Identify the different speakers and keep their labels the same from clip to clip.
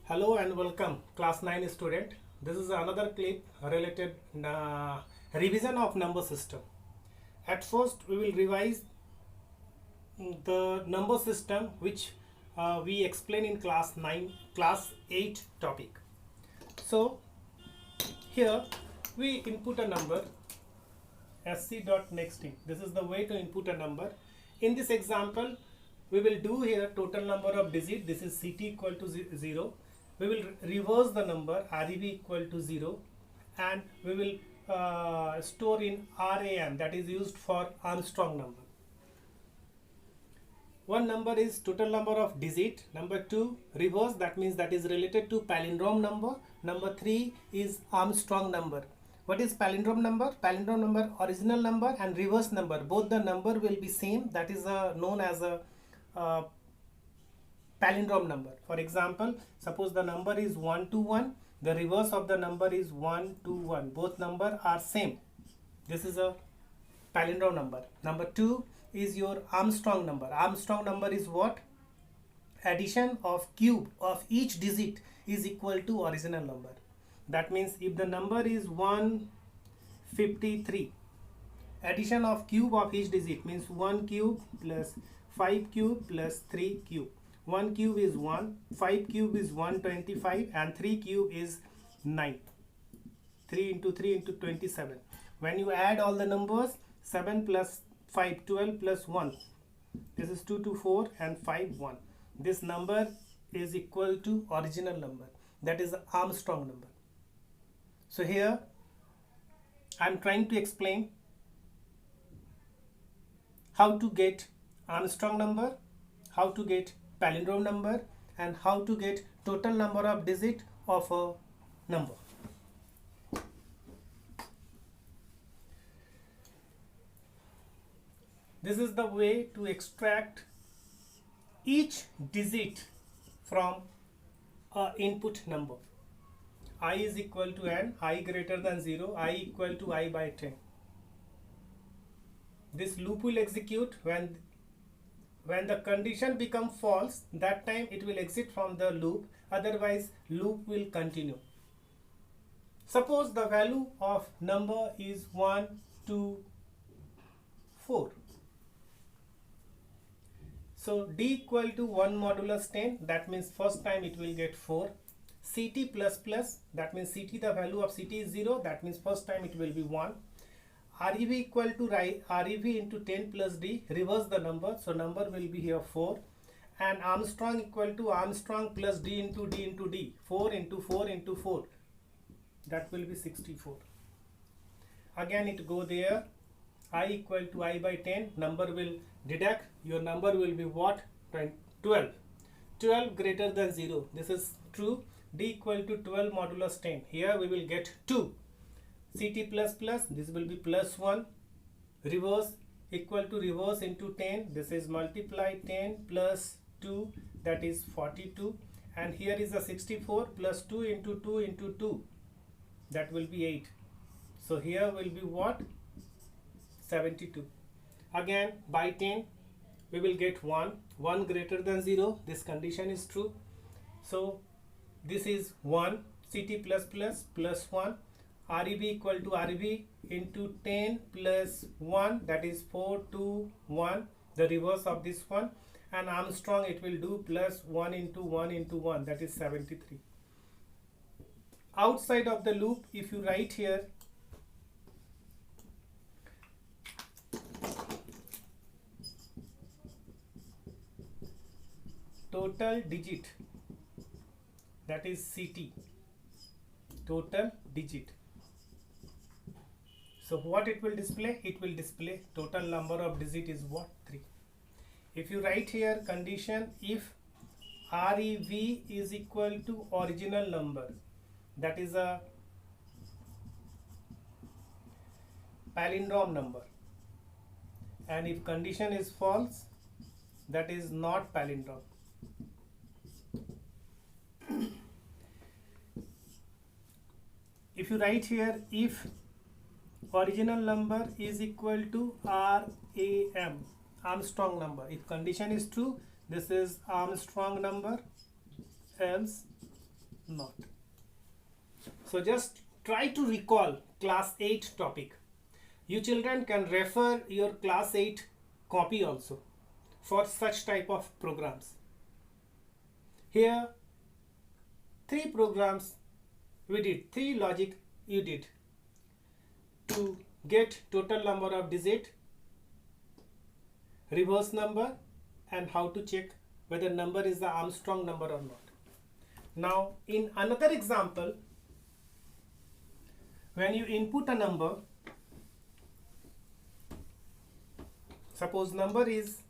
Speaker 1: Hello and welcome, class 9 student. This is another clip related revision of number system. At first, we will revise the number system which we explain in class 9, class 8 topic. So here we input a number sc.nextInt. This is the way to input a number. In this example, we will do here total number of digit. This is ct equal to 0. We will reverse the number rev equal to 0, and we will store in RAM, that is used for Armstrong number. One number is total number of digit. Number 2 reverse, that means that is related to palindrome number. Number 3 is Armstrong number. What is palindrome number? Palindrome number, original number and reverse number, both the number will be same. That is known as a palindrome number. For example, suppose the number is 1 to 1, the reverse of the number is 1 to 1. Both number are same. This is a palindrome number. Number 2 is your Armstrong number. Armstrong number is what? Addition of cube of each digit is equal to original number. That means if the number is 153, addition of cube of each digit means 1 cube plus 5 cube plus 3 cube. 1 cube is 1, 5 cube is 125, and 3 cube is 9. 3 into 3 into 27. When you add all the numbers, 7 plus 5, 12 plus 1. This is 2 to 4 and 5, 1. This number is equal to original number. That is the Armstrong number. So here I am trying to explain how to get Armstrong number, how to get palindrome number, and how to get total number of digit of a number. This is the way to extract each digit from a input number. I is equal to n, I greater than 0, I equal to I by 10. This loop will execute when the condition becomes false. That time it will exit from the loop, otherwise loop will continue. Suppose the value of number is 1, 2, 4. So d equal to 1 modulus 10, that means first time it will get 4. ct plus plus, that means ct, the value of ct is 0, that means first time it will be 1. rev equal to rev into 10 plus d, reverse the number, so number will be here 4. And Armstrong equal to Armstrong plus d into d into d, 4 into 4 into 4, that will be 64. Again it go there, I equal to I by 10, number will deduct, your number will be what? 12. 12 greater than 0, this is true. D equal to 12 modulus 10, here we will get 2. ct plus plus, this will be plus 1. Reverse equal to reverse into 10, this is multiply 10 plus 2, that is 42. And here is a 64 plus 2 into 2 into 2, that will be 8. So here will be what? 72. Again by 10 we will get 1. 1 greater than 0, this condition is true. So this is 1, ct plus plus plus 1. rev equal to rev into 10 plus 1, that is 4 to 1, the reverse of this one. And Armstrong it will do plus 1 into 1 into 1, that is 73. Outside of the loop, if you write here total digit, that is ct, total digit. So what it will display? It will display total number of digit is what? 3. If you write here condition, if rev is equal to original number, that is a palindrome number, and if condition is false, that is not palindrome. If you write here, if original number is equal to RAM, Armstrong number, if condition is true, this is Armstrong number, else not. So just try to recall class 8 topic. You children can refer your class 8 copy also for such type of programs. Here 3 programs we did, 3 logic you did to get total number of digit, reverse number, and how to check whether number is the Armstrong number or not. Now in another example, when you input a number, suppose number is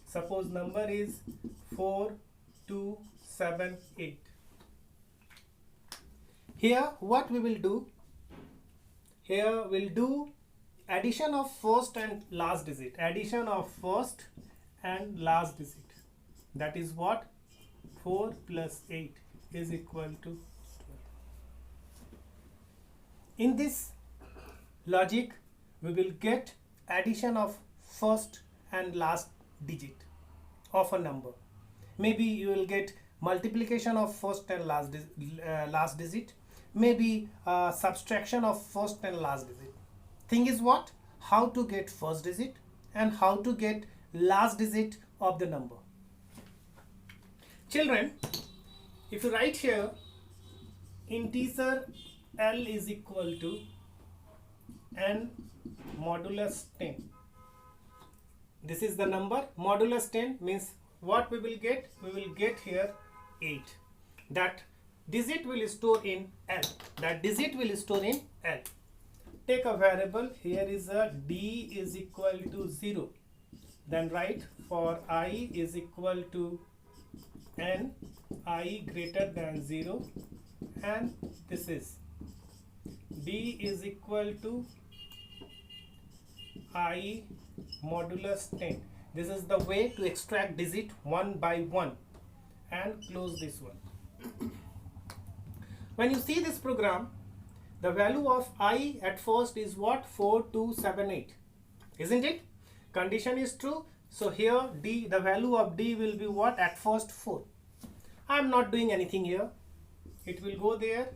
Speaker 1: 4278. Here what we will do, here we'll do addition of first and last digit, addition of first and last digit. That is what? 4 plus 8 is equal to 12. In this logic, we will get addition of first and last digit of a number. Maybe you will get multiplication of first and last digit. Maybe subtraction of first and last digit. Thing is what? How to get first digit and how to get last digit of the number. Children, if you write here integer L is equal to n modulus 10. This is the number. Modulus 10 means what we will get? We will get here 8. That digit will store in L. That digit will store in L. Take a variable. Here is a d is equal to 0. Then write for I is equal to n, I greater than 0, and this is d is equal to I modulus 10. This is the way to extract digit one by one and close this one. When you see this program, the value of I at first is what? 4278, isn't it? Condition is true. So here d, the value of d will be what? At first 4. I am not doing anything here. It will go there.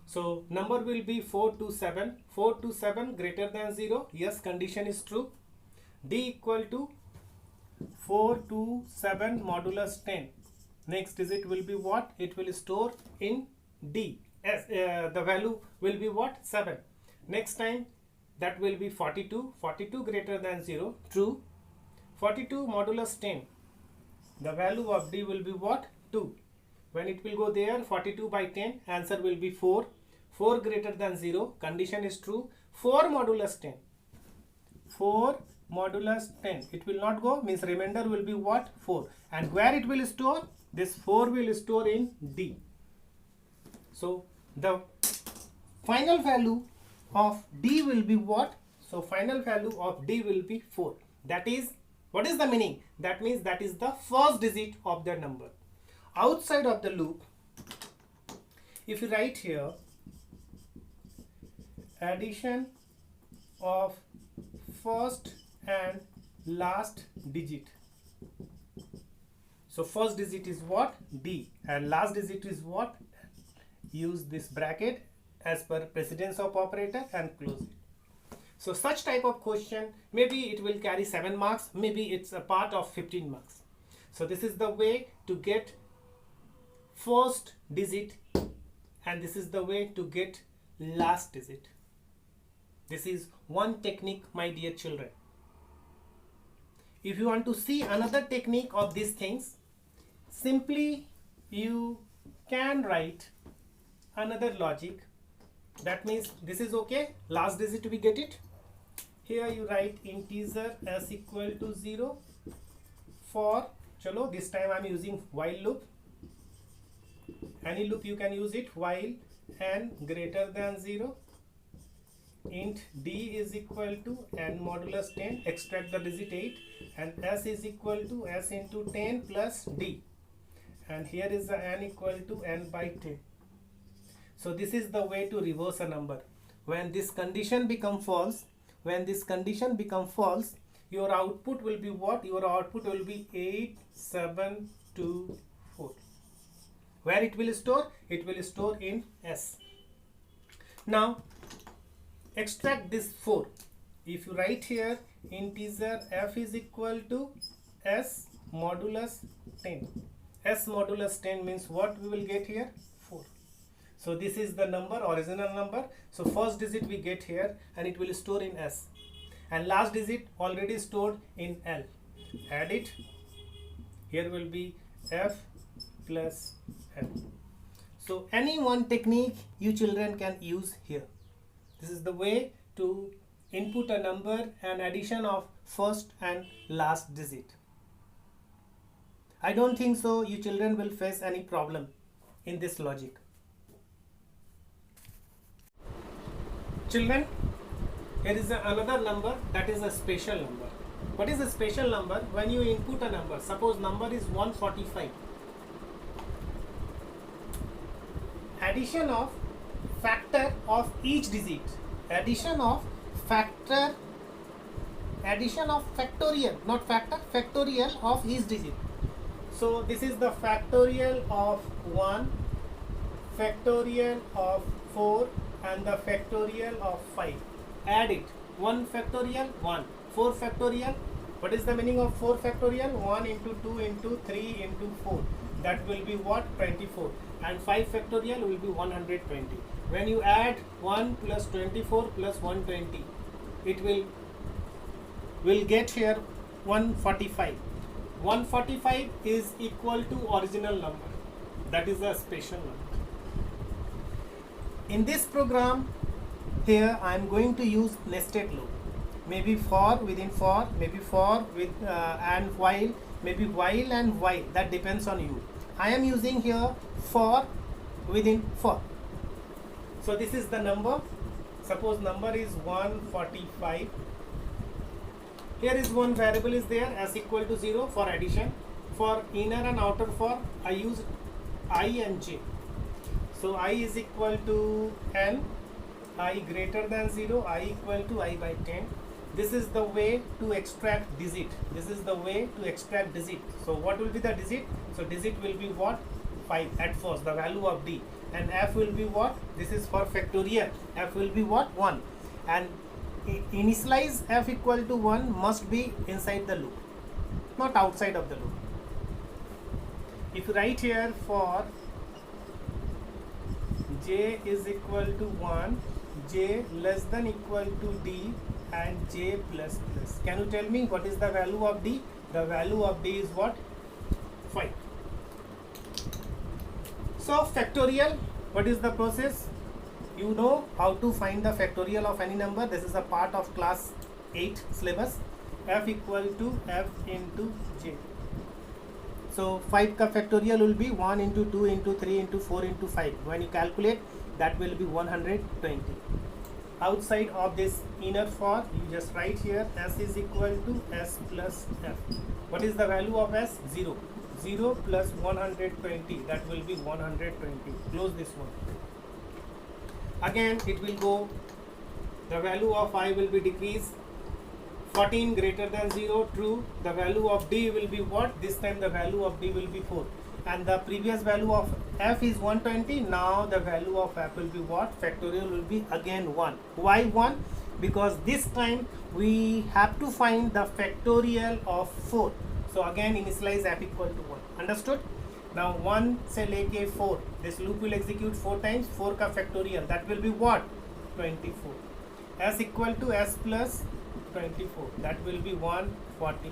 Speaker 1: So number will be 427. 427 greater than 0. Yes, condition is true. D equal to 427 modulus 10. Next digit will be what? It will store in D. The value will be what? 7. Next time that will be 42. 42 greater than 0. True. 42 modulus 10. The value of D will be what? 2. When it will go there, 42 by 10, answer will be 4. 4 greater than 0. Condition is true. 4 modulus 10. 4 modulus 10. It will not go, means remainder will be what? 4. And where it will store? This 4 will store in D. So the final value of D will be what? So final value of D will be 4. That is, what is the meaning? That means that is the first digit of the number. Outside of the loop, if you write here addition of first and last digit. So first digit is what? D, and last digit is what? Use this bracket as per precedence of operator and close it. So such type of question, maybe it will carry 7 marks, maybe it's a part of 15 marks. So this is the way to get first digit, and this is the way to get last digit. This is one technique, my dear children. If you want to see another technique of these things, simply you can write another logic. That means this is okay. Last digit we get it. Here you write integer s equal to 0 for, chalo, this time I am using while loop. Any loop you can use it. While n greater than 0, int d is equal to n modulus 10, extract the digit 8, and s is equal to s into 10 plus d, and here is the n equal to n by 10. So this is the way to reverse a number. When this condition become false, your output will be what? Your output will be 8724. Where it will store? It will store in S. Now extract this 4. If you write here integer f is equal to S modulus 10. S modulus 10 means what we will get here? 4. So this is the number, original number. So first digit we get here and it will store in S. And last digit already stored in L. Add it. Here will be F plus L. So any one technique you children can use here. This is the way to input a number and addition of first and last digit. I don't think so you children will face any problem in this logic. Children, here is another number, that is a special number. What is a special number? When you input a number, suppose number is 145. Addition of factor of each digit. Addition of factorial, not factor, factorial of each digit. So this is the factorial of 1, factorial of 4 and the factorial of 5. Add it. 1 factorial 1, 4 factorial. What is the meaning of 4 factorial? 1 into 2 into 3 into 4. That will be what? 24. And 5 factorial will be 120. When you add 1 plus 24 plus 120, it will get here 145. 145 is equal to original number. That is a special number. In this program, here I am going to use nested loop. Maybe for within for, maybe for with and while, maybe while and while. That depends on you. I am using here for within for. So this is the number. Suppose number is 145. Here is one variable is there as equal to 0 for addition. For inner and outer for, I use I and j. So I is equal to n, I greater than 0, I equal to I by 10. This is the way to extract digit. This is the way to extract digit. So what will be the digit? So digit will be what? 5 at first, the value of d. And f will be what? This is for factorial. F will be what? 1. And initialize f equal to 1 must be inside the loop, not outside of the loop. If you write here for j is equal to 1, j less than equal to d and j plus plus. Can you tell me what is the value of d? The value of d is what? 5. So factorial, what is the process? You know how to find the factorial of any number. This is a part of class 8 syllabus. F equal to f into j. So 5 ka factorial will be 1 into 2 into 3 into 4 into 5. When you calculate, that will be 120. Outside of this inner for, you just write here s is equal to s plus f. What is the value of s? 0. 0 plus 120, that will be 120. Close this one. Again it will go, the value of I will be decreased. 14 greater than 0, true. The value of d will be what? This time the value of d will be 4. And the previous value of f is 120. Now the value of f will be what? Factorial will be again 1. Why 1? Because this time we have to find the factorial of 4. So again initialize f equal to 1. Understood? Now 1 से लेके 4, this loop will execute 4 times. 4 का factorial, that will be what? 24. S equal to s plus 24, that will be 140.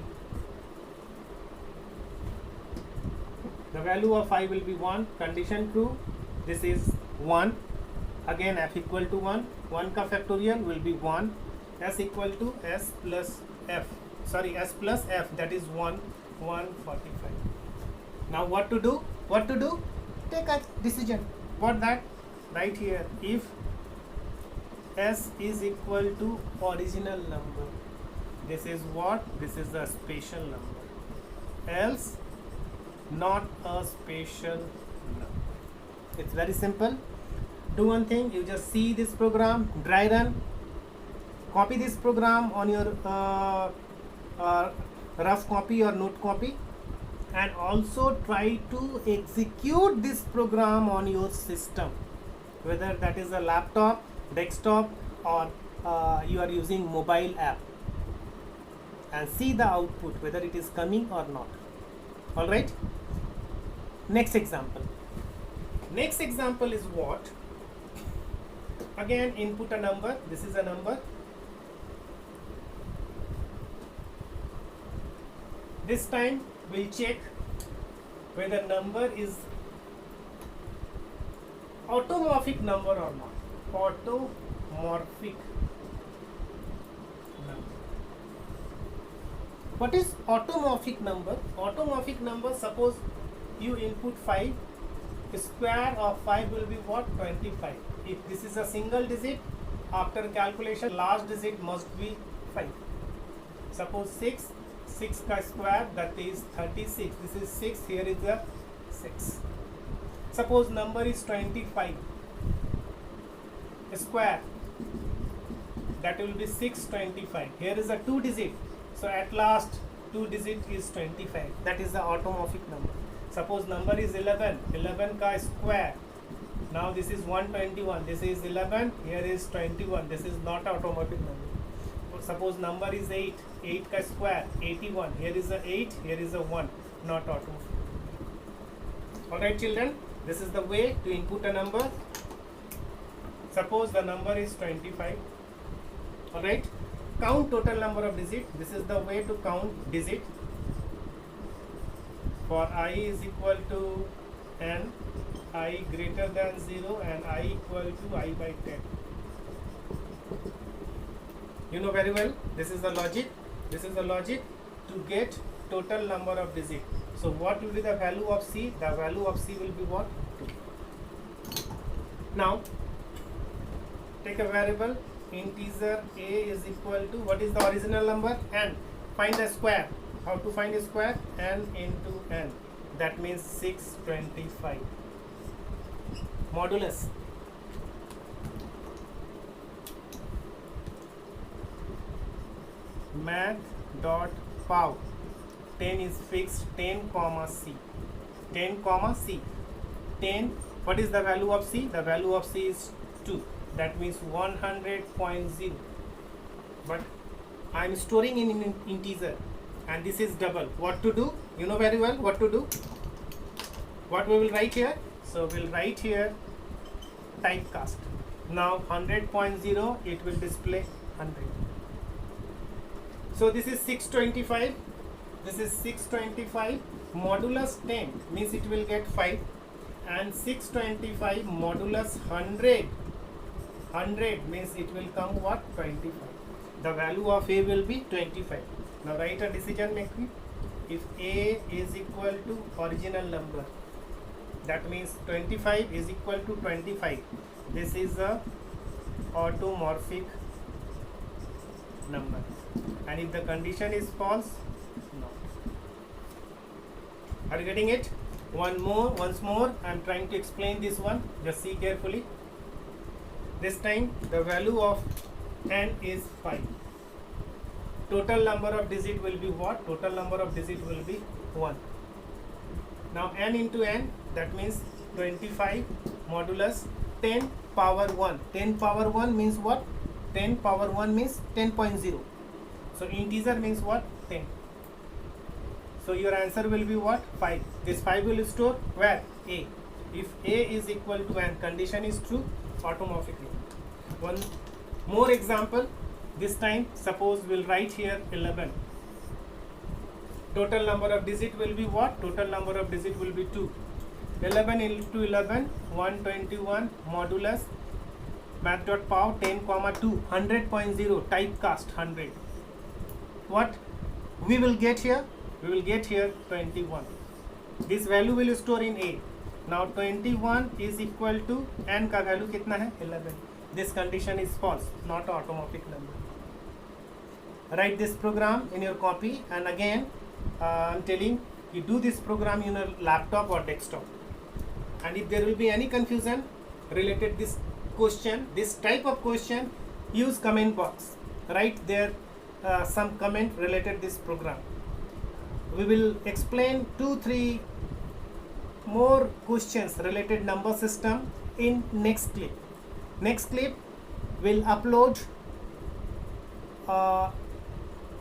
Speaker 1: The value of I will be 1. Condition true. This is 1. Again f equal to 1. 1 का factorial will be 1. S equal to s plus f. Sorry, s plus f, that is 145. Now what to do? What to do? Take a decision. What that? Right here. If s is equal to original number, this is what? This is a special number. Else, not a special number. It's very simple. Do one thing. You just see this program, dry run. Copy this program on your rough copy or note copy. and also try to execute this program on your system, whether that is a laptop, desktop, or you are using mobile app, and see the output whether it is coming or not. All right, next example. Next example is what? Again, input a number. This is a number. This time we'll check whether number is automorphic number or not. Automorphic number. What is automorphic number? Automorphic number, suppose you input 5, square of 5 will be what? 25. If this is a single digit, after calculation last digit must be 5. Suppose 6 का square, that is 36. This is 6, here is the 6. Suppose number is 25, square, that will be 625. Here is a 2 digit, so at last 2 digit is 25. That is the automorphic number. Suppose number is 11, 11 ka square, now this is 121, this is 11, here is 21. This is not automorphic number. Suppose number is 8, 8 ka square, 81, here is a 8, here is a 1, not automorphic. Alright children, this is the way to input a number. Suppose the number is 25. Alright, count total number of digits. This is the way to count digit. For I is equal to n, I greater than 0 and I equal to I by 10. You know very well, this is the logic. This is the logic to get total number of digits. So what will be the value of C? The value of C will be what? 2. Now take a variable integer a is equal to, what is the original number? N. Find the square. How to find a square? N into n. That means 625. Modulus. Math.pow. 10 is fixed. 10 comma C. 10 comma C. 10. What is the value of C? The value of C is 2. That means 100.0. But I am storing in integer, and this is double. What to do? You know very well what to do. What we will write here? So we'll write here typecast. Now 100.0, it will display 100. So this is 625. This is 625 modulus 10 means it will get 5, and 625 modulus 100. 100 means it will come what? 25. The value of A will be 25. Now write a decision making. If A is equal to original number, that means 25 is equal to 25. This is a automorphic number. And if the condition is false, no. Are you getting it? Once more, I am trying to explain this one. Just see carefully. This time the value of n is 5. Total number of digit will be what? Total number of digit will be 1. Now n into n, that means 25 modulus 10 power 1. 10 power 1 means what? 10 power 1 means 10.0. So integer means what? 10. So your answer will be what? 5. This 5 will store where? A. If A is equal to n, condition is true, automorphically. One more example. This time suppose we'll write here 11. Total number of digit will be what? Total number of digit will be 2. 11 into 11, 121 modulus math.pow 10 comma 2, 100.0, typecast 100. What we will get here? We will get here 21. This value will store in A. Now 21 is equal to n का value कितना है? 11. This condition is false, not automorphic number. Write this program in your copy, and again I am telling you, do this program in your laptop or desktop. And if there will be any confusion related this question, this type of question, use comment box. Write there some comment related this program. we will explain 2-3 more questions related number system in next clip. Next clip will upload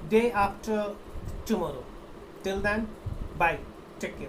Speaker 1: day after tomorrow. Till then, bye, take care.